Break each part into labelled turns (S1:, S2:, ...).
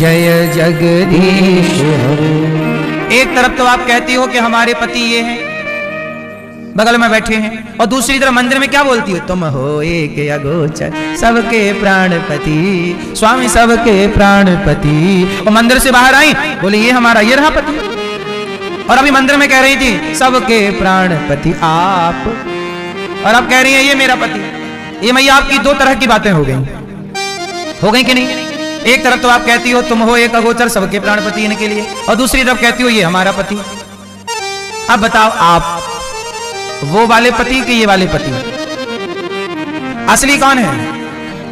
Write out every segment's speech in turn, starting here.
S1: जय जगदीश हरे।
S2: एक तरफ तो आप कहती हो कि हमारे पति ये हैं, बगल में बैठे हैं, और दूसरी तरफ मंदिर में क्या बोलती हो? तुम हो एक अगोचर सबके प्राणपति, स्वामी सबके प्राणपति। और मंदिर से बाहर आई, बोले ये हमारा, ये रहा पति। और अभी मंदिर में कह रही थी सबके प्राणपति आप, और अब कह रही है ये मेरा पति। ये मैया आपकी दो तरह की बातें हो गई कि नहीं? एक तरफ तो आप कहती हो तुम हो एक अगोचर सबके प्राणपति इनके लिए, और दूसरी तरफ कहती हो ये हमारा पति। अब बताओ आप वो वाले पति कि ये वाले पति? असली कौन है?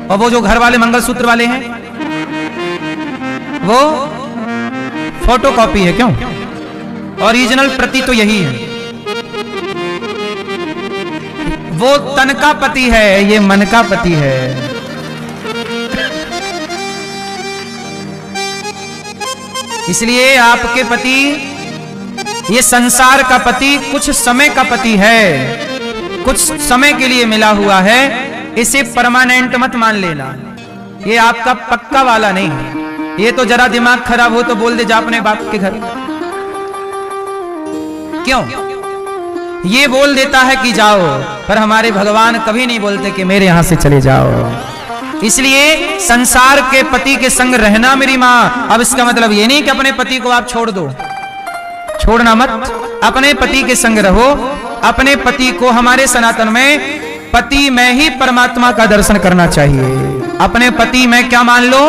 S2: और वो जो घर वाले मंगलसूत्र वाले हैं वो फोटोकॉपी है। क्यों? ओरिजिनल प्रति तो यही है। वो तन का पति है, ये मन का पति है। इसलिए आपके पति, ये संसार का पति कुछ समय का पति है, कुछ समय के लिए मिला हुआ है, इसे परमानेंट मत मान लेना। ये आपका पक्का वाला नहीं है। ये तो जरा दिमाग खराब हो तो बोल दे जा अपने बाप के घर। क्यों? ये बोल देता है कि जाओ, पर हमारे भगवान कभी नहीं बोलते कि मेरे यहां से चले जाओ। इसलिए संसार के पति के संग रहना मेरी मां। अब इसका मतलब ये नहीं कि अपने पति को आप छोड़ दो, छोड़ना मत, अपने पति के संग रहो। अपने पति को हमारे सनातन में पति में ही परमात्मा का दर्शन करना चाहिए। अपने पति में क्या मान लो?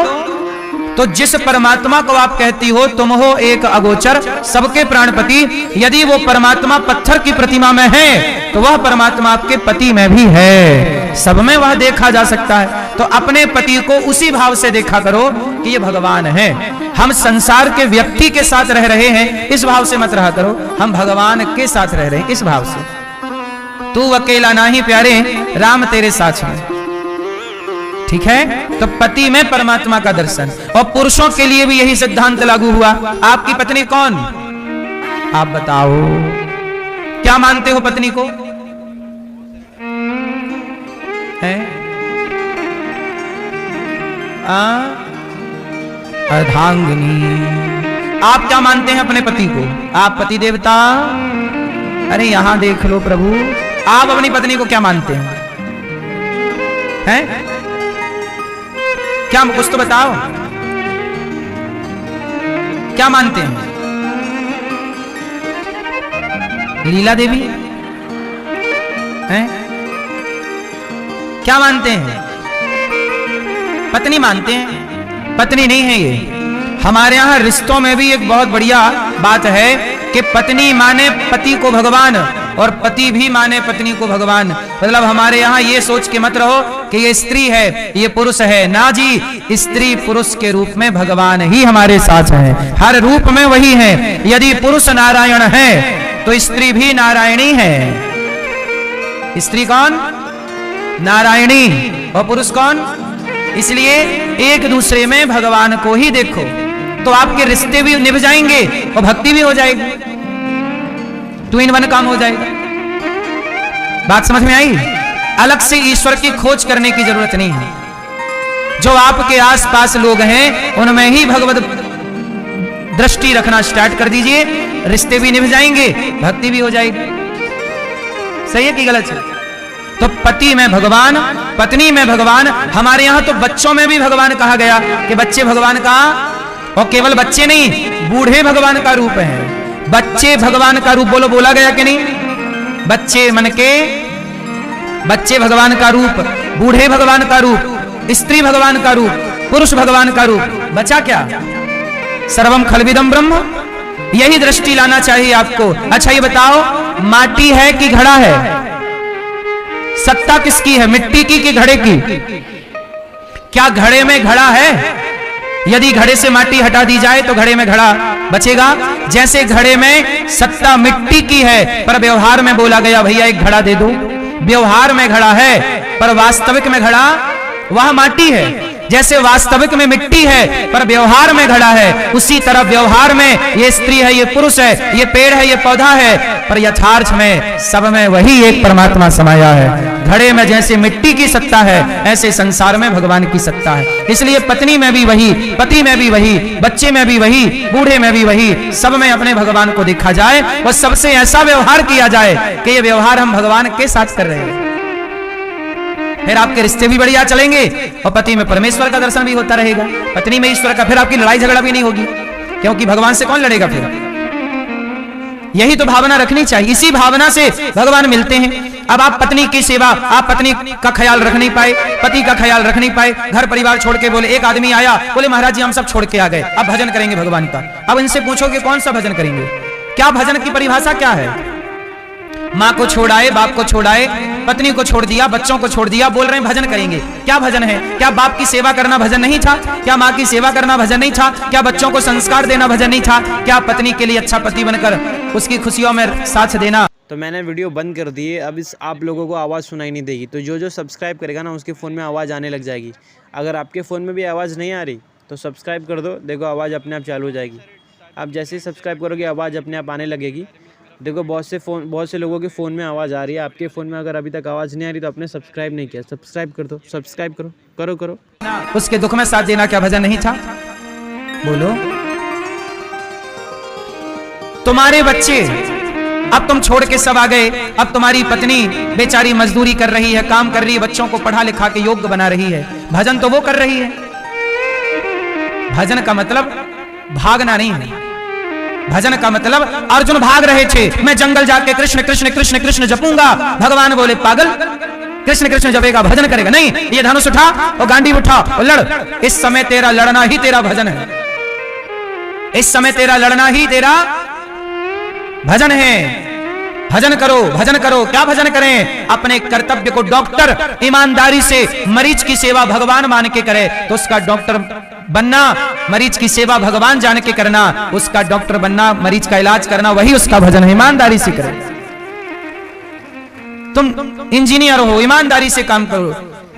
S2: तो जिस परमात्मा को आप कहती हो तुम हो एक अगोचर सबके प्राणपति, यदि वो परमात्मा पत्थर की प्रतिमा में है तो वह परमात्मा आपके पति में भी है, सब में वह देखा जा सकता है। तो अपने पति को उसी भाव से देखा करो कि ये भगवान है। हम संसार के व्यक्ति के साथ रह रहे हैं इस भाव से मत रहा करो, हम भगवान के साथ रह रहे हैं इस भाव से। तू अकेला नहीं प्यारे, राम तेरे साथ में। ठीक है? तो पति में परमात्मा का दर्शन। और पुरुषों के लिए भी यही सिद्धांत लागू हुआ। आपकी पत्नी कौन? आप बताओ, क्या मानते हो पत्नी को? है? अर्धांगिनी। आप क्या मानते हैं अपने पति को? आप पति देवता? अरे यहां देख लो प्रभु, आप अपनी पत्नी को क्या मानते हैं? हैं? क्या कुछ तो बताओ, क्या मानते हैं? लीला देवी हैं? क्या मानते हैं? पत्नी मानते हैं। पत्नी नहीं है ये। हमारे यहां रिश्तों में भी एक बहुत बढ़िया बात है कि पत्नी माने पति को भगवान और पति भी माने पत्नी को भगवान। मतलब हमारे यहाँ ये सोच के मत रहो कि ये स्त्री है ये पुरुष है, ना जी, स्त्री पुरुष के रूप में भगवान ही हमारे साथ है, हर रूप में वही है। यदि पुरुष नारायण है तो स्त्री भी नारायणी है। स्त्री कौन? नारायणी। और पुरुष कौन? इसलिए एक दूसरे में भगवान को ही देखो तो आपके रिश्ते भी निभ जाएंगे और भक्ति भी हो जाएगी, टू इन वन काम हो जाएगा। बात समझ में आई? अलग से ईश्वर की खोज करने की जरूरत नहीं है। जो आपके आसपास लोग हैं उनमें ही भगवत दृष्टि रखना स्टार्ट कर दीजिए, रिश्ते भी निभ जाएंगे, भक्ति भी हो जाएगी। सही है कि गलत है? तो पति में भगवान, पत्नी में भगवान। हमारे यहां तो बच्चों में भी भगवान कहा गया कि बच्चे भगवान का, और केवल बच्चे नहीं, बूढ़े भगवान का रूप है। बच्चे भगवान का रूप बोलो, बोला गया कि नहीं? बच्चे मन के, बच्चे भगवान का रूप, बूढ़े भगवान का रूप, स्त्री भगवान का रूप, पुरुष भगवान का रूप। बचा क्या? सर्वम खलविदम ब्रह्म। यही दृष्टि लाना चाहिए आपको। अच्छा ये बताओ, माटी है कि घड़ा है? सत्ता किसकी है, मिट्टी की कि घड़े की? क्या घड़े में घड़ा है? यदि घड़े से माटी हटा दी जाए तो घड़े में घड़ा बचेगा। जैसे घड़े में सत्ता मिट्टी की है पर व्यवहार में बोला गया भैया एक घड़ा दे दो, व्यवहार में घड़ा है पर वास्तविक में घड़ा वह माटी है। जैसे वास्तविक में मिट्टी है पर व्यवहार में घड़ा है, उसी तरह व्यवहार में ये स्त्री है, ये पुरुष है, ये पेड़ है, ये पौधा है, पर यथार्थ में सब में वही एक परमात्मा समाया है। घड़े में जैसे मिट्टी की सत्ता है, ऐसे संसार में भगवान की सत्ता है। इसलिए पत्नी में भी वही, पति में भी वही, बच्चे में भी वही, बूढ़े में भी वही, सब में अपने भगवान को देखा जाए और सबसे ऐसा व्यवहार किया जाए कि ये व्यवहार हम भगवान के साथ कर रहे हैं। फिर आपके रिश्ते भी बढ़िया चलेंगे और पति में परमेश्वर का दर्शन भी होता रहेगा, पत्नी में ईश्वर का। फिर आपकी लड़ाई झगड़ा भी नहीं होगी, क्योंकि भगवान से कौन लड़ेगा फिर? यही तो भावना रखनी चाहिए, इसी भावना से भगवान मिलते हैं। अब आप पत्नी की सेवा, आप पत्नी का ख्याल रख नहीं पाए, पति का ख्याल रख नहीं पाए, घर परिवार छोड़ के बोले, एक आदमी आया बोले महाराज जी हम सब छोड़ के आ गए, अब भजन करेंगे भगवान का। अब इनसे पूछो कि कौन सा भजन करेंगे? क्या भजन की परिभाषा क्या है? माँ को छोड़ाए, बाप को छोड़ाए, पत्नी को छोड़ दिया, बच्चों को छोड़ दिया, बोल रहे हैं भजन करेंगे। क्या भजन है? क्या बाप की सेवा करना भजन नहीं था? क्या माँ की सेवा करना भजन नहीं था? क्या बच्चों को संस्कार देना भजन नहीं था? क्या पत्नी के लिए अच्छा पति बनकर उसकी खुशियों में साथ देना?
S3: तो मैंने वीडियो बंद कर दी है, अब इस आप लोगों को आवाज़ सुनाई नहीं देगी। तो जो सब्सक्राइब करेगा ना उसके फ़ोन में आवाज़ आने लग जाएगी। अगर आपके फ़ोन में भी आवाज़ नहीं आ रही तो सब्सक्राइब कर दो, देखो आवाज़ अपने आप चालू हो जाएगी। आप जैसे ही सब्सक्राइब करोगे आवाज़ अपने आप आने लगेगी। देखो बहुत से लोगों के फ़ोन में आवाज़ आ रही है, आपके फ़ोन में अगर अभी तक आवाज़ नहीं आ रही तो आपने सब्सक्राइब नहीं किया, सब्सक्राइब कर दो, सब्सक्राइब करो।
S2: उसके दुख में साथ देना क्या भजन नहीं था? बोलो। तुम्हारे बच्चे अब तुम छोड़ के सब आ गए, अब तुम्हारी पत्नी बेचारी मजदूरी कर रही है, काम कर रही है, बच्चों को पढ़ा लिखा के योग्य बना रही है, भजन तो वो कर रही है। भजन का मतलब भागना नहीं है, भजन का मतलब अर्जुन भाग रहे थे, मैं जंगल जाके कृष्ण कृष्ण कृष्ण कृष्ण जपूंगा, भगवान बोले पागल, कृष्ण कृष्ण जपेगा भजन करेगा नहीं, ये धनुष उठा और गांडी उठा और लड़। इस समय तेरा लड़ना ही तेरा भजन है, इस समय तेरा लड़ना ही तेरा भजन है। भजन करो, भजन करो। क्या भजन करें? अपने कर्तव्य को डॉक्टर ईमानदारी से मरीज की सेवा भगवान मान के करे तो उसका डॉक्टर बनना, मरीज की सेवा भगवान जान के करना, उसका डॉक्टर बनना, मरीज का इलाज करना, वही उसका भजन है। ईमानदारी से करे। तुम इंजीनियर हो, ईमानदारी से काम करो।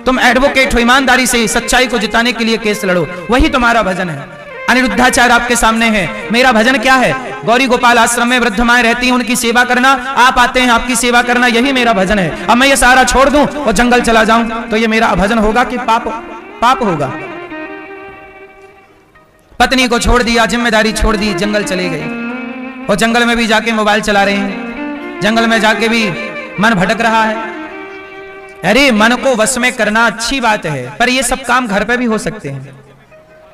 S2: तुम एडवोकेट हो, ईमानदारी से सच्चाई को जिताने के लिए केस लड़ो, वही तुम्हारा भजन है। अनिरुद्धाचार्य आपके सामने है, मेरा भजन क्या है? गौरी गोपाल आश्रम में वृद्ध माएं रहती हैं, उनकी सेवा करना, आप आते हैं आपकी सेवा करना, यही मेरा भजन है। अब मैं ये सारा छोड़ दूं और जंगल चला जाऊं तो ये मेरा भजन होगा कि पाप होगा? पत्नी को छोड़ दिया, जिम्मेदारी छोड़ दी, जंगल चले गए और जंगल में भी जाके मोबाइल चला रहे हैं, जंगल में जाके भी मन भटक रहा है। अरे मन को वश में करना अच्छी बात है, पर ये सब काम घर पे भी हो सकते हैं।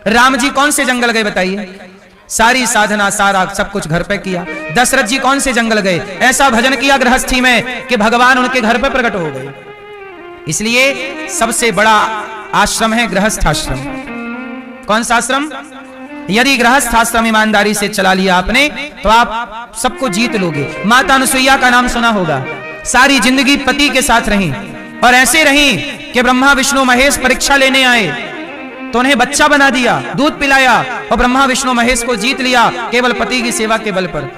S2: राम जी कौन से जंगल गए बताइए? सारी साधना सारा सब कुछ घर पे किया। दशरथ जी कौन से जंगल गए? ऐसा भजन किया गृहस्थी में कि भगवान उनके घर पे प्रकट हो गए। इसलिए सबसे बड़ा आश्रम है गृहस्थ आश्रम। कौन सा आश्रम? यदि गृहस्थ आश्रम ईमानदारी से चला लिया आपने तो आप सबको जीत लोगे। माता अनुसुईया का नाम सुना होगा, सारी जिंदगी पति के साथ रही और ऐसे रही कि ब्रह्मा विष्णु महेश परीक्षा लेने आए तो उन्हें बच्चा बना दिया, दूध पिलाया और ब्रह्मा विष्णु महेश को जीत लिया केवल पति की सेवा के बल पर।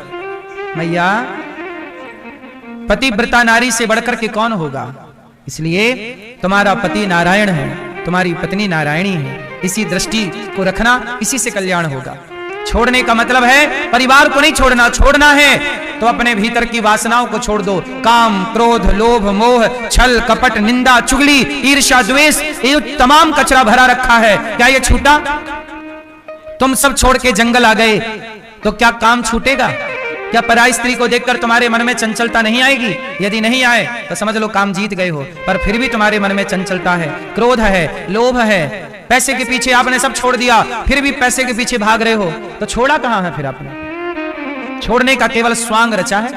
S2: मैया, पतिव्रता नारी से बढ़कर के कौन होगा? इसलिए तुम्हारा पति नारायण है, तुम्हारी पत्नी नारायणी है। इसी दृष्टि को रखना, इसी से कल्याण होगा। छोड़ने का मतलब है परिवार को नहीं छोड़ना, छोड़ना है तो अपने भीतर की वासनाओं को छोड़ दो। काम, क्रोध, लोभ, मोह, छल, कपट, निंदा, चुगली, ईर्ष्या, द्वेष, ये तमाम कचरा भरा रखा है, क्या ये छूटा? तुम सब छोड़ के जंगल आ गए तो क्या काम छूटेगा? क्या पराई स्त्री को देखकर तुम्हारे मन में चंचलता नहीं आएगी? यदि नहीं आए तो समझ लो काम जीत गए हो। पर फिर भी तुम्हारे मन में चंचलता है, क्रोध है, लोभ है, पैसे के पीछे आपने सब छोड़ दिया, फिर भी पैसे के पीछे भाग रहे हो, तो छोड़ा कहां है फिर आपने? छोड़ने का केवल स्वांग रचा है,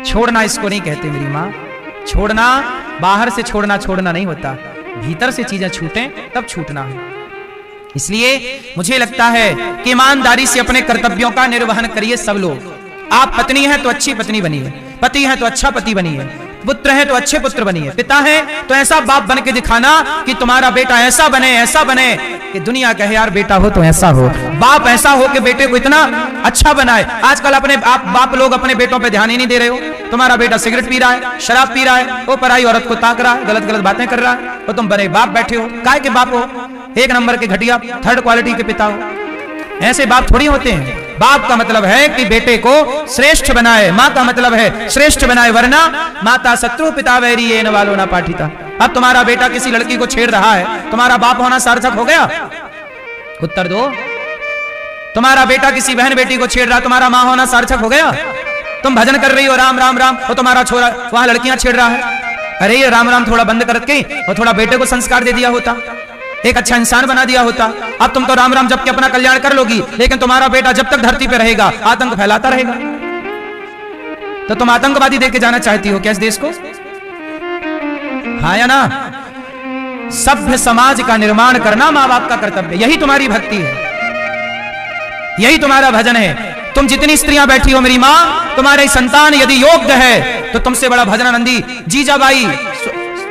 S2: छोड़ना इसको नहीं कहते मेरी माँ। छोड़ना बाहर से छोड़ना नहीं होता, भीतर से चीजें छूटें तब छूटना है। इसलिए मुझे लगता है कि ईमानदारी से अपने कर्तव्यों का निर्वहन करिए सब लोग। आप पत्नी हैं तो अच्छी पत्नी बनिए, पति हैं तो अच्छा पति बनिए, पुत्र हैं तो अच्छे पुत्र बनिए, पिता है तो ऐसा बाप बन के दिखाना कि तुम्हारा बेटा ऐसा बने कि दुनिया कहे यार बेटा हो तो ऐसा हो, बाप ऐसा हो कि बेटे को इतना अच्छा बनाए। आजकल अपने बाप लोग अपने बेटों पे ध्यान ही नहीं दे रहे हो। तुम्हारा बेटा सिगरेट पी रहा है, शराब पी रहा है, वो पराई औरत को ताक रहा है, गलत बातें कर रहा है, तो तुम बड़े बाप बैठे हो। काय के बाप हो? एक नंबर के घटिया थर्ड क्वालिटी के पिता हो। ऐसे बाप थोड़ी होते हैं। बाप का मतलब है कि बेटे को श्रेष्ठ बनाए, माँ का मतलब है श्रेष्ठ बनाए, वरना माता शत्रु पिता वैरी ये न वालो ना पाठिता। अब तुम्हारा बेटा किसी लड़की को छेड़ रहा है, तुम्हारा बाप होना सार्थक हो गया? उत्तर दो। तुम्हारा बेटा किसी बहन बेटी को छेड़ रहा, तुम्हारा माँ होना सार्थक हो गया? तुम भजन कर रही हो राम राम राम, और तुम्हारा छोरा वहां लड़कियां छेड़ रहा है। अरे ये राम राम थोड़ा बंद करके और थोड़ा बेटे को संस्कार दे दिया होता, एक अच्छा इंसान बना दिया होता। अब तुम तो राम राम जब के अपना कल्याण कर लोगी, लेकिन तुम्हारा बेटा जब तक धरती पे रहेगा आतंक फैलाता रहेगा। तो तुम आतंकवादी देके जाना चाहती हो क्या इस देश को? हाँ या ना? सभ्य समाज का निर्माण करना माँ बाप का कर्तव्य, यही तुम्हारी भक्ति है, यही तुम्हारा भजन है। तुम जितनी स्त्रियां बैठी हो मेरी माँ, तुम्हारे संतान यदि योग्य है तो तुमसे बड़ा भजनानंदी जीजाबाई,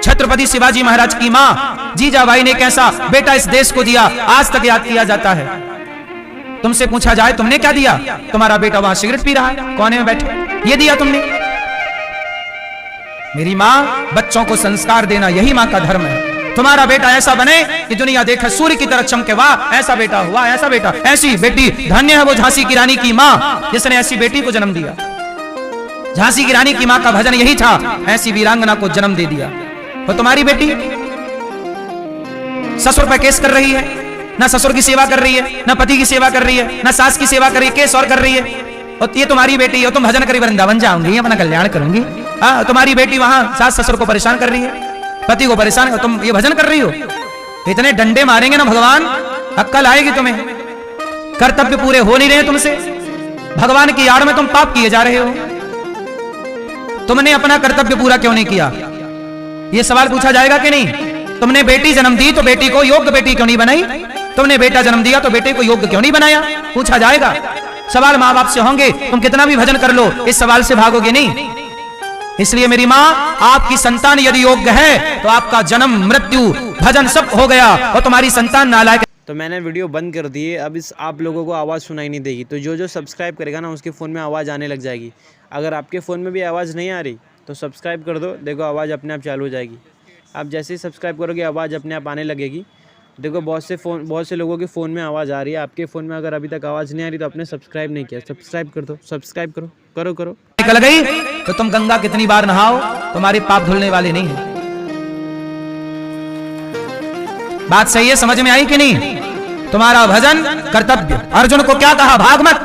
S2: छत्रपति शिवाजी महाराज की मां जीजाबाई ने कैसा बेटा इस देश को दिया, आज तक याद किया जाता है। तुमसे पूछा जाए तुमने क्या दिया? तुम्हारा बेटा वहां सिगरेट पी रहा है कोने में बैठे, ये दिया तुमने? मेरी मां, बच्चों को संस्कार देना यही मां का धर्म है। तुम्हारा बेटा ऐसा बने कि दुनिया देखे सूर्य की तरह चमके, वाह ऐसा बेटा हुआ, ऐसा बेटा, ऐसी बेटी। धन्य है वो झांसी की रानी की मां जिसने ऐसी बेटी को जन्म दिया। झांसी की रानी की मां का भजन यही था, ऐसी वीरांगना को जन्म दे दिया। और तुम्हारी बेटी ससुर पर केस कर रही है, ना ससुर की सेवा कर रही है, ना पति की सेवा कर रही है, ना सास की सेवा कर रही है, केस और कर रही है। और ये तुम्हारी बेटी है, तुम भजन करी वृंदावन जाऊंगी, अपना कल्याण करूंगी। तुम्हारी बेटी वहां सास ससुर को परेशान कर रही है, पति को परेशान, तुम ये भजन कर रही हो। इतने डंडे मारेंगे ना भगवान, अक्कल आएगी तुम्हें। कर्तव्य पूरे हो नहीं रहे तुमसे, भगवान की आड़ में तुम पाप किए जा रहे हो। तुमने अपना कर्तव्य पूरा क्यों नहीं किया? ये सवाल पूछा जाएगा कि नहीं? तुमने बेटी जन्म दी तो बेटी को योग्य बेटी क्यों नहीं बनाई? तुमने बेटा जन्म दिया तो बेटे को योग्य क्यों नहीं बनाया? पूछा जाएगा। सवाल माँ बाप से होंगे। तुम कितना भी भजन कर लो, इस सवाल से भागोगे नहीं। इसलिए मेरी माँ, आपकी संतान यदि योग्य है तो आपका जन्म मृत्यु भजन सब हो गया, और तुम्हारी संतान नालायक।
S3: तो मैंने वीडियो बंद कर दी है, अब इस आप लोगों को आवाज़ सुनाई नहीं देगी। तो जो सब्सक्राइब करेगा ना उसके फ़ोन में आवाज़ आने लग जाएगी। अगर आपके फ़ोन में भी आवाज़ नहीं आ रही तो सब्सक्राइब कर दो, देखो आवाज़ अपने आप चालू हो जाएगी। आप जैसे ही सब्सक्राइब करोगे आवाज़ अपने आप आने लगेगी। देखो बहुत से लोगों के फ़ोन में आवाज़ आ रही है, आपके फ़ोन में अगर अभी तक आवाज़ नहीं आ रही तो आपने सब्सक्राइब नहीं किया, सब्सक्राइब कर दो, सब्सक्राइब करो करो करो।
S2: निकल गई तो तुम गंगा कितनी बार नहाओ, तुम्हारे पाप धुलने वाले नहीं है। बात सही है, समझ में आई कि नहीं? तुम्हारा भजन कर्तव्य। अर्जुन को क्या कहा? भाग मत।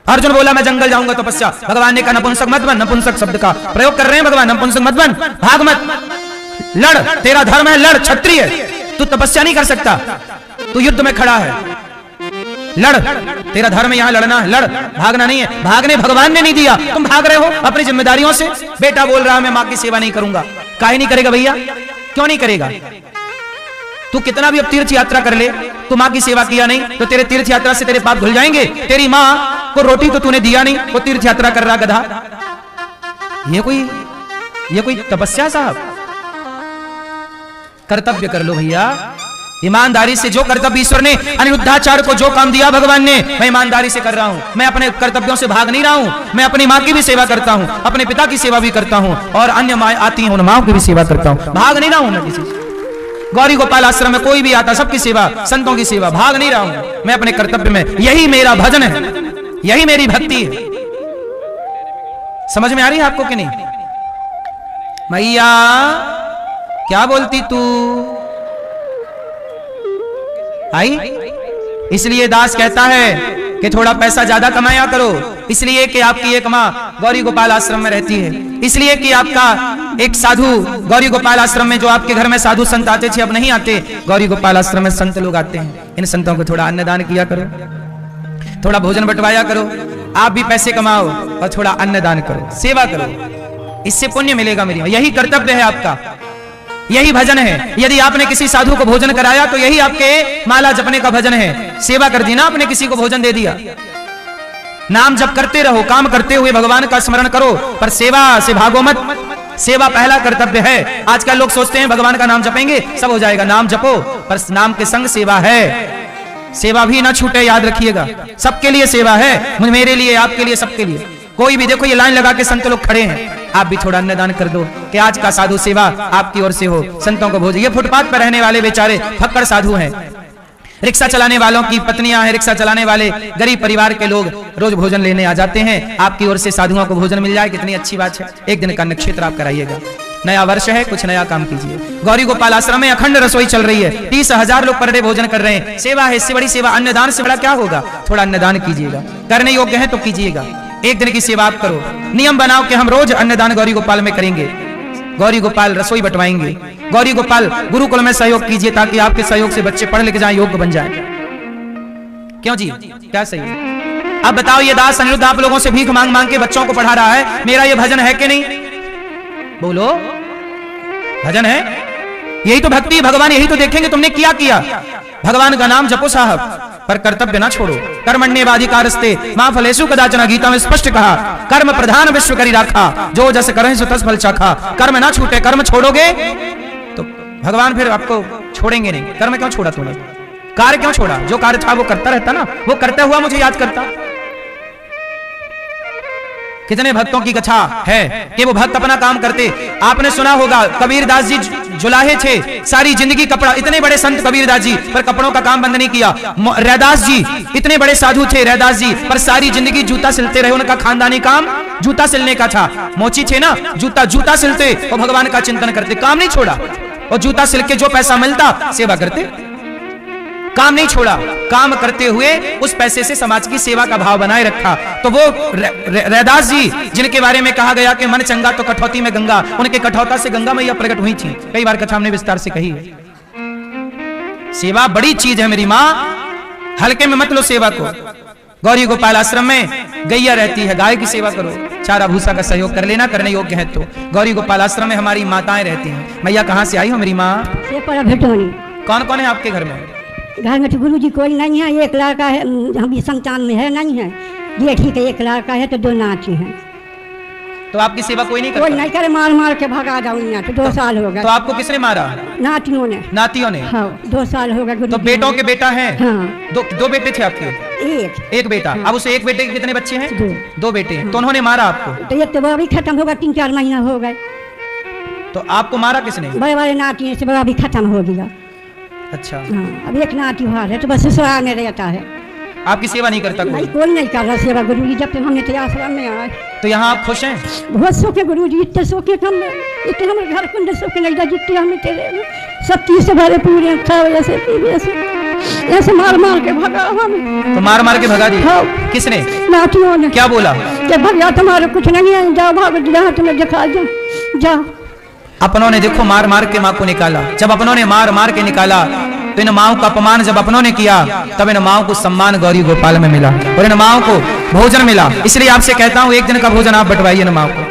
S2: अर्जुन बोला मैं जंगल जाऊंगा तपस्या। भगवान ने कहा नपुंसक मत बन। नपुंसक शब्द का प्रयोग कर रहे हैं भगवान, नपुंसक मत बन, भाग मत, लड़, तेरा धर्म है, लड़, क्षत्रिय है, तू तपस्या नहीं कर सकता, तू युद्ध में खड़ा है, लड़, तेरा धर्म यहां लड़ना है, लड़, भागना नहीं है। भागने भगवान ने नहीं दिया, तुम भाग रहे हो अपनी जिम्मेदारियों से। बेटा बोल रहा है मैं मां की सेवा नहीं करूंगा, काहे नहीं करेगा भैया? क्यों नहीं करेगा? तू कितना भी अब तीर्थ यात्रा कर ले, तू मां की सेवा किया नहीं तो तेरे तीर्थ यात्रा से तेरे पाप धुल जाएंगे। तेरी मां को रोटी तो तूने दिया नहीं, वो तीर्थ यात्रा कर रहा गधा। ये कोई तपस्या साहब? कर्तव्य कर लो भैया, ईमानदारी से। जो कर्तव्य ईश्वर ने अनिरुद्धाचार्य को जो काम दिया भगवान ने, मैं ईमानदारी से कर रहा हूं। मैं अपने कर्तव्यों से भाग नहीं रहा हूं। मैं अपनी मां की भी सेवा करता हूं, अपने पिता की सेवा भी करता हूं, और अन्य माँ आती हैं उन माओं की भी सेवा करता हूं। भाग नहीं रहा हूं मैं किसी से। गौरी गोपाल आश्रम में कोई भी आता, सबकी सेवा, संतों की सेवा, भाग नहीं रहा हूं मैं अपने कर्तव्य में। यही मेरा भजन है, यही मेरी भक्ति है। समझ में आ रही है आपको कि नहीं? मैया क्या बोलती तू? आई? इसलिए दास कहता है कि थोड़ा पैसा ज्यादा कमाया करो, इसलिए कि आपकी एक माँ गौरी गोपाल आश्रम में रहती है, इसलिए कि आपका एक साधु गौरी गोपाल आश्रम में, जो आपके घर में साधु संत आते थे अब नहीं आते, गौरी गोपाल आश्रम में संत लोग आते हैं। इन संतों को थोड़ा अन्नदान किया करो, थोड़ा भोजन बंटवाया करो, आप भी पैसे कमाओ और थोड़ा अन्नदान करो, सेवा करो, इससे पुण्य मिलेगा मेरी। यही कर्तव्य है आपका, यही भजन है। यदि आपने किसी साधु को भोजन कराया तो यही आपके माला जपने का भजन है। सेवा कर दी ना आपने, किसी को भोजन दे दिया। नाम जप करते रहो, काम करते हुए भगवान का स्मरण करो, पर सेवा से भागो मत। सेवा पहला कर्तव्य है। आजकल लोग सोचते हैं भगवान का नाम जपेंगे सब हो जाएगा। नाम जपो, पर नाम के संग सेवा है। सेवा भी ना छूटे, याद रखिएगा। सबके लिए सेवा है, मेरे लिए, आपके लिए, सबके लिए। कोई भी देखो, ये लाइन लगा के संत लोग खड़े हैं, आप भी थोड़ा अन्नदान कर दो कि आज का साधु सेवा आपकी ओर से हो। संतों को भोजन, ये फुटपाथ पर रहने वाले बेचारे फक्कड़ साधु हैं। रिक्शा चलाने वालों की पत्नियां हैं, रिक्शा चलाने वाले गरीब परिवार के लोग रोज भोजन लेने आ जाते हैं। आपकी ओर से साधुओं को भोजन मिल जाए, कितनी अच्छी बात है। एक दिन का नक्षत्र आप कराइएगा। नया वर्ष है, कुछ नया काम कीजिए। गौरी गोपाल आश्रम में अखंड रसोई चल रही है, 30,000 लोग पर डे भोजन कर रहे हैं। सेवा है, इससे बड़ी सेवा अन्नदान से बड़ा क्या होगा। थोड़ा अन्नदान कीजिएगा, करने योग्य है तो कीजिएगा। एक दिन की सेवा आप करो, नियम बनाओ कि हम रोज अन्नदान गौरी गोपाल में करेंगे। गौरी गोपाल रसोई बंटवाएंगे। गौरी गोपाल गुरुकुल में सहयोग कीजिए ताकि आपके सहयोग से बच्चे पढ़ लिख जाएं, योग्य बन जाएं। क्यों जी, क्या सही है? अब बताओ, ये दास अनिरुद्ध आप लोगों से भीख मांग मांग के बच्चों को पढ़ा रहा है, मेरा ये भजन है कि नहीं? बोलो, भजन है? यही तो भक्ति, भगवान यही तो देखेंगे तुमने क्या किया। भगवान का नाम जपो साहब, पर कर्तव्य ना छोड़ो। कर्मण्येवाधिकारस्ते मां फलेषु कदाचन, गीता में स्पष्ट कहा, कर्म प्रधान विश्व करी राखा, जो जस करहि सो तस फल चाखा। कर्म ना छूटे, कर्म छोड़ोगे तो भगवान फिर आपको छोड़ेंगे नहीं। कर्म क्यों छोड़ा तूने? कार्य क्यों छोड़ा? जो कार्य था वो करता रहता ना, वो करता हुआ मुझे याद करता। कितने भक्तों की कथा है कि वो भक्त अपना काम करते। आपने सुना होगा कबीरदास जी जुलाहे थे, सारी जिंदगी कपड़ा, इतने बड़े संत कबीरदास जी, पर कपड़ों का काम बंद नहीं किया। रैदास जी इतने बड़े साधु थे, रैदास जी, पर सारी जिंदगी जूता सिलते रहे। उनका खानदानी काम जूता सिलने का था। मोची थे ना, जूता सिलते और भगवान का चिंतन करते, काम नहीं छोड़ा। और जूता सिल के जो पैसा मिलता सेवा करते, काम नहीं छोड़ा। काम करते हुए उस पैसे से समाज की सेवा का भाव बनाए रखा। तो वो रैदास जी जिनके बारे में कहा गया कि मन चंगा तो कठौती में गंगा, उनके कठौता से गंगा मैया प्रकट हुई थी। कई बार कथा हमने विस्तार से कही है। सेवा बड़ी चीज है मेरी माँ, हल्के में मत लो सेवा को। गौरी गोपाल आश्रम में गैया रहती है, गाय की सेवा करो, चारा भूसा का सहयोग कर लेना, करने योग्य है तो। गौरी गोपाल आश्रम में हमारी माताएं रहती हैं। मैया कहाँ से आई हो मेरी माँ? कौन कौन है आपके घर में?
S4: घर में तो गुरु जी कोई नहीं है, एक लड़का है, हम संतान में है नहीं है। ये ठीक है, एक लड़का है तो 2 नाती हैं।
S2: तो आपकी सेवा कोई नहीं करता?
S4: कोई नहीं करे, मार मार के भगा जाऊँ यहाँ तो 2 साल हो गए।
S2: तो आपको किसने मारा?
S4: नातियों ने।
S2: नातियों ने?
S4: हाँ, 2 साल हो गए।
S2: तो बेटों के बेटा है?
S4: हाँ।
S2: दो बेटे थे आपके? एक बेटा। अब उसे एक बेटे के कितने बच्चे हैं? 2 बेटे हैं। तो उन्होंने मारा आपको?
S4: तो एक तो वो भी खत्म होगा, 3-4 महीना हो गए।
S2: तो आपको मारा किसने?
S4: बड़े बड़े नाती से बड़ा भी खत्म हो गया।
S2: अच्छा।
S4: हाँ, अब एक नाती हुआ है तो बस ससुराल में रहता है।
S2: आपकी सेवा नहीं करता कोई?
S4: नहीं, कोई नहीं कर रहा सेवा गुरु जी, जब तक हमने तो आश्रम में आए।
S2: तो यहाँ आप खुश हैं?
S4: बहुत सुख है गुरु जी, इतने सुख है हम, इतने हमारे घर कुंड सुख नहीं जा, जितने हमें तेरे सब चीज से भरे पूरे खाओ ऐसे ऐसे मार मार के भगा हमें।
S2: तो मार मार के भगा दिया?
S4: हाँ।
S2: किसने?
S4: नातियों ने।
S2: क्या बोला?
S4: कि भैया तुम्हारे कुछ नहीं है, जाओ भागो, जहाँ तुम्हें दिखा जाओ।
S2: अपनों ने देखो मार मार के माँ को निकाला। जब अपनों ने मार मार के निकाला तो इन माओ का अपमान जब अपनों ने किया, तब इन माओ को सम्मान गौरी गोपाल में मिला और इन माओ को भोजन मिला। इसलिए आपसे कहता हूं, एक दिन का भोजन आप बंटवाइए इन माओ को।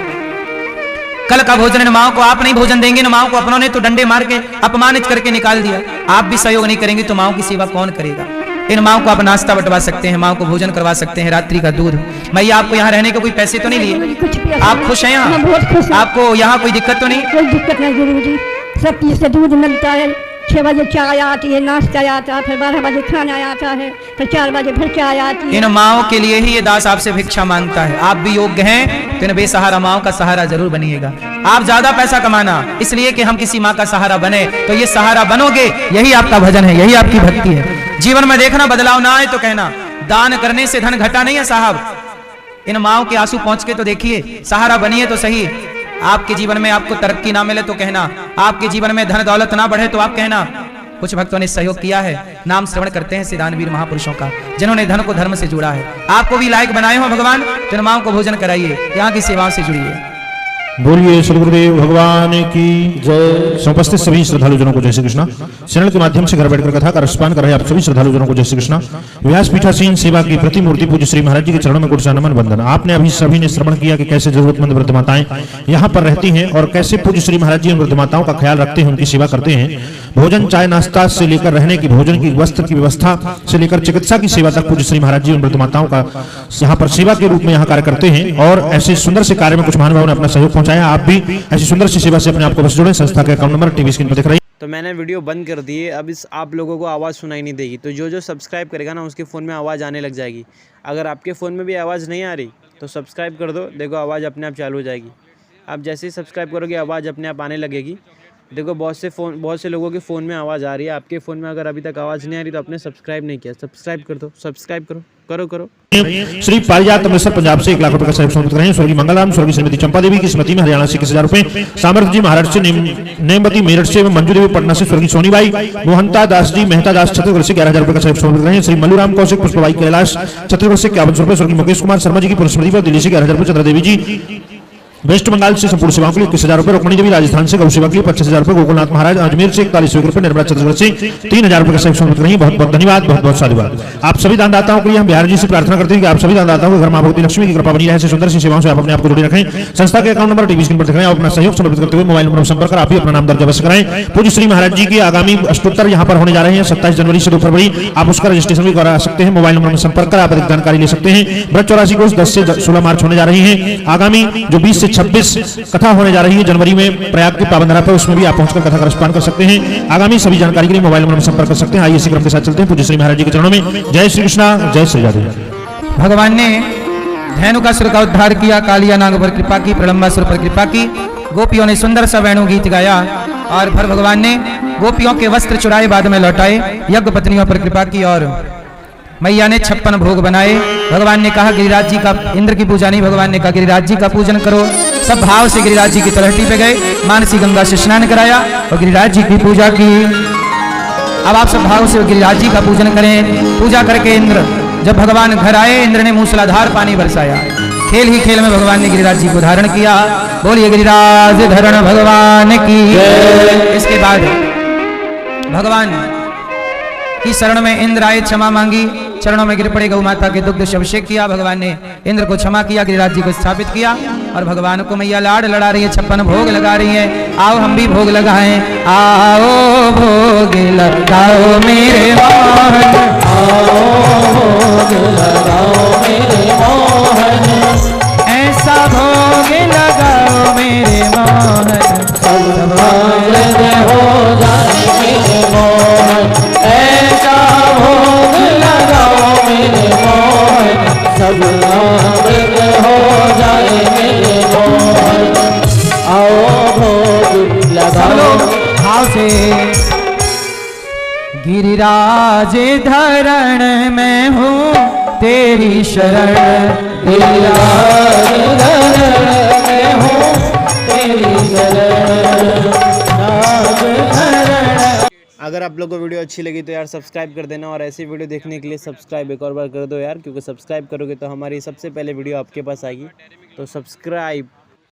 S2: कल का भोजन इन माओ को आप नहीं भोजन देंगे, इन माओ को अपनों ने तो डंडे मार के अपमानित करके निकाल दिया। आप भी सहयोग नहीं करेंगे तो माओ की सेवा कौन करेगा? इन माओ को आप नाश्ता बंटवा सकते हैं, माओ को भोजन करवा सकते हैं, रात्रि का दूध। मैया आपको यहाँ रहने के कोई पैसे तो नहीं लिए? आप खुश हैं यहाँ? आपको यहाँ कोई दिक्कत तो नहीं?
S4: कोई दिक्कत नहीं गुरु जी, सब चीज से दूध मिलता है। 6 बजे चाय आती है, नाश्ता आता है, फिर 12 बजे खाना आता है, फिर 4 बजे फिर चाय आती है।
S2: इन माओ के लिए ही ये दास आपसे भिक्षा मांगता है। आप भी योग्य हैं तो इन बेसहारा माओ का सहारा जरूर बनिएगा। आप ज्यादा पैसा कमाना इसलिए कि हम किसी माँ का सहारा बने, तो ये सहारा बनोगे, यही आपका भजन है, यही आपकी भक्ति है। जीवन में देखना बदलाव ना आए तो कहना दान करने से धन घटा नहीं है साहब। इन माओ के आंसू पहुंच के तो देखिए, सहारा बनिए तो सही। आपके जीवन में आपको तरक्की ना मिले तो कहना, आपके जीवन में धन दौलत ना बढ़े तो आप कहना। कुछ भक्तों ने सहयोग किया है, नाम श्रवण करते हैं सिद्धांतवीर महापुरुषों का, जिन्होंने धन को धर्म से जुड़ा है। आपको भी लायक बनाए हो भगवान, तो इन माओ को भोजन कराइए, यहाँ की सेवाओं से जुड़िए।
S5: बोलिए श्री गुरुदेव भगवान की जय। उपस्थित सभी श्रद्धालु जनों को जय श्री कृष्णा। चैनल के माध्यम से घर बैठकर कथा का रसपान कर रहे आप सभी श्रद्धालु जनों को जय श्री कृष्णा। व्यासपीठासीन सेवा की प्रतिमूर्ति पूज्य श्री महाराज जी के चरणों में गुरसा नमन वंदन। आपने अभी सभी ने श्रवण किया कि कैसे जरूरतमंद वृद्धमाताएं यहाँ पर रहती हैं और कैसे पूज्य श्री महाराज जी उन वृद्धमाताओं का ख्याल रखते हैं, उनकी सेवा करते हैं। भोजन चाय नाश्ता से लेकर रहने की, भोजन की, वस्त्र की व्यवस्था से लेकर चिकित्सा की सेवा तक पूज्य श्री महाराज जी उन व्रत माताओं का यहाँ पर सेवा के रूप में यहाँ कार्य करते हैं। और ऐसे सुंदर से कार्य में कुछ महानुभावों ने अपना सहयोग पहुंचाया। आप भी ऐसी सुंदर सी सेवा से अपने आप को बस जोड़ें। संस्था के अकाउंट नंबर टीवी स्क्रीन पर दिख रही है।
S3: तो मैंने वीडियो बंद कर दी है, अब इस आप लोगों को आवाज़ सुनाई नहीं देगी। तो जो सब्सक्राइब करेगा ना उसके फ़ोन में आवाज़ आने लग जाएगी। अगर आपके फ़ोन में भी आवाज़ नहीं आ रही तो सब्सक्राइब कर दो, देखो आवाज़ अपने आप चालू हो जाएगी। आप जैसे ही सब्सक्राइब करोगे आवाज़ अपने आप आने लगेगी। देखो बहुत से लोगों के फ़ोन में आवाज़ आ रही है, आपके फ़ोन में अगर अभी तक आवाज़ नहीं आ रही तो आपने सब्सक्राइब नहीं किया, सब्सक्राइब कर दो, सब्सक्राइब करो करो करो।
S5: श्री पारिजात अमृतसर पंजाब से 1 लाख रुपए का सहयोग समर्पित रहे हैं। स्वर्गीय मंगलराम, स्वर्गीय श्रीमती चंपा देवी की स्मृति में हरियाणा से 21,000 रुपए, सामर्थ्य जी महाराज से, नेमबती मेरठ से, मंजू देवी पटना से, स्वर्गीय सोनीबाई मोहनता दास जी मेहता दास छत्तीसगढ़ से 11,000 रुपए का सहयोग समर्पित रहे हैं। श्री मल्लूराम कौशिक पुष्पबाई कैलाश छत्तीसगढ़ से 51 रुपए, स्वर्गीय मुकेश कुमार शर्मा जी की पुष्पस्मृति पर दिल्ली से 11,000 रुपए, चंद्रा देवी जी वेस्ट बंगाल से संपूर्ण सेवाओं के लिए 21,000 रुपए, रुक्मणी देवी राजस्थान से गौ सेवा के लिए 25,000 रुपए, गोकुलनाथ महाराज अजमेर से 41 रुपए, निर्मला छत्तीसगढ़ से 3,000 रुपए का सहयोग समर्पित रही। बहुत बहुत धन्यवाद, बहुत बहुत साधुवाद। आप सभी दानदाताओं के लिए हम बिहार जी से प्रार्थना करते हैं कि आप सभी दानदाताओं के घर मां भगवती लक्ष्मी की कृपा बनी रहे। सुंदर सी सेवाओं से आप अपने आप को जोड़े रखें। संस्था के अकाउंट नंबर टीवी स्क्रीन पर दिख रहे हैं। आप अपना सहयोग समर्पित करते हुए मोबाइल नंबर संपर्क कर आप भी अपना नाम दर्ज अवश्य कराएं। पूज्य श्री महाराज जी के आगामी अष्टोत्तर यहाँ पर होने जा रहे हैं 27 जनवरी से 2 फरवरी। आप उसका रजिस्ट्रेशन भी करा सकते हैं। मोबाइल नंबर में संपर्क कर आप अधिक जानकारी ले सकते हैं। व्रत 84 कोर्स 10 से 16 मार्च होने जा रही है। आगामी जो 20 से 26 कथा होने जा रही है जनवरी में प्रयाग के पावनधरा पर, उसमें भी आप पहुंचकर कथा का रसपान कर सकते हैं। आगामी सभी जानकारी के लिए मोबाइल नंबर में संपर्क कर सकते हैं। आइए इसी क्रम के साथ चलते हैं पूज्य श्री महाराज जी के चरणों में। जय श्री कृष्णा, जय श्री राधे।
S2: भगवान ने धेनुकासुर का उद्धार किया, कालिया नाग पर कृपा की, प्रलंबासुर पर कृपा की। गोपियों ने सुंदर सा वेणु गीत गाया और फिर भगवान ने गोपियों के वस्त्र चुराए बाद में लौटाए, यज्ञ पत्नियों पर कृपा की और मैया ने 56 भोग बनाए। भगवान ने कहा गिरिराज जी का, इंद्र की पूजा नहीं, भगवान ने कहा गिरिराज जी का पूजन करो। सब भाव से गिरिराज जी की तलहटी पे गए, मानसी गंगा से स्नान कराया और गिरिराज जी की पूजा की। अब आप सब भाव से गिरिराज जी का पूजन करें। पूजा करके इंद्र जब भगवान घर आए, इंद्र ने मूसलाधार पानी बरसाया। खेल ही खेल में भगवान ने गिरिराज जी को धारण किया। बोलिए गिरिराज धरण भगवान की। इसके बाद भगवान की शरण में इंद्र आए, क्षमा मांगी, चरणों में गिर पड़े, गौ माता के दुग्ध से अभिषेक किया। भगवान ने इंद्र को क्षमा किया, गिरिराज जी को स्थापित किया और भगवान को मैया लाड लड़ा रही है, 56 भोग लगा रही है। आओ हम भी भोग लगाएं। आओ भोग लगाओ मेरे मोहन, आओ भोग लगाओ मेरे मोहन, ऐसा भोग लगाओ मेरे मोहन, सब हो जाए मेरे मोहन, ऐसा भोग लगाओ मेरे मोहन, सब हो जाए मेरे मोहन, आओ भोग लगाओ। भाव से गिरिराज धरण में हूँ तेरी शरण, गिरिराज धरण में हूँ तेरी शरण।
S3: अगर आप लोगों को वीडियो अच्छी लगी तो यार सब्सक्राइब कर देना और ऐसी वीडियो देखने के लिए सब्सक्राइब एक और बार कर दो यार, क्योंकि सब्सक्राइब करोगे तो हमारी सबसे पहले वीडियो आपके पास आएगी। तो सब्सक्राइब